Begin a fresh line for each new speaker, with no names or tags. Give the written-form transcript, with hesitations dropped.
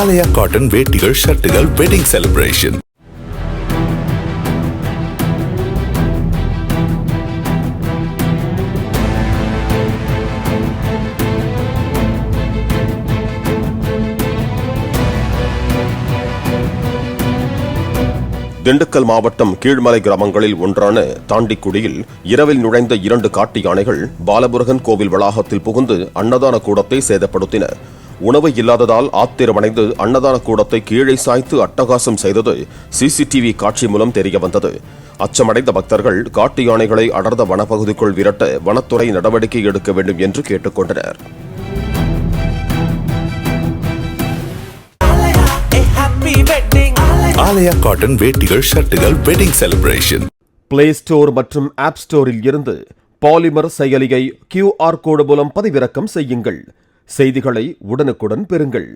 ஆலயா cotton வேட்டிகள் ஷர்ட்டுகள் wedding celebration.
Dindigul மாவட்டம் கீழ்மலை கிராமங்களில் ஒன்றான தாண்டிக்குடியில் இரவில் நுழைந்த 2 காட்டு யானைகள் பாலமுருகன் கோவில் வளாகத்தில் புகுந்து அன்னதான கூடத்தை சேதப்படுத்தின. உணவு இல்லாததால் ஆத்திரமடைந்து அன்னதான கூடத்தை கீழே சாய்த்து அட்டகாசம் செய்தது சிசிடிவி காட்சி மூலம் தெரியவந்தது. அச்சமடைந்த பக்தர்கள் காட்டு யானைகளை அடர்ந்த வனப்பகுதிக்குள் விரட்ட வனத்துறை நடவடிக்கை எடுக்க வேண்டும் என்று கேட்டுக் கொண்டனர்.
ஆலயா காட்டன் வேட்டிகள் ஷர்ட்டுகள் வெட்டிங் செலிப்ரேஷன்.
பிளே ஸ்டோர் மற்றும் ஆப் ஸ்டோரில் இருந்து பாலிமர் செயலியை QR கோடு மூலம் பதிவிறக்கம் செய்யுங்கள். செய்திகளை உடனுக்குடன் பெறுங்கள்.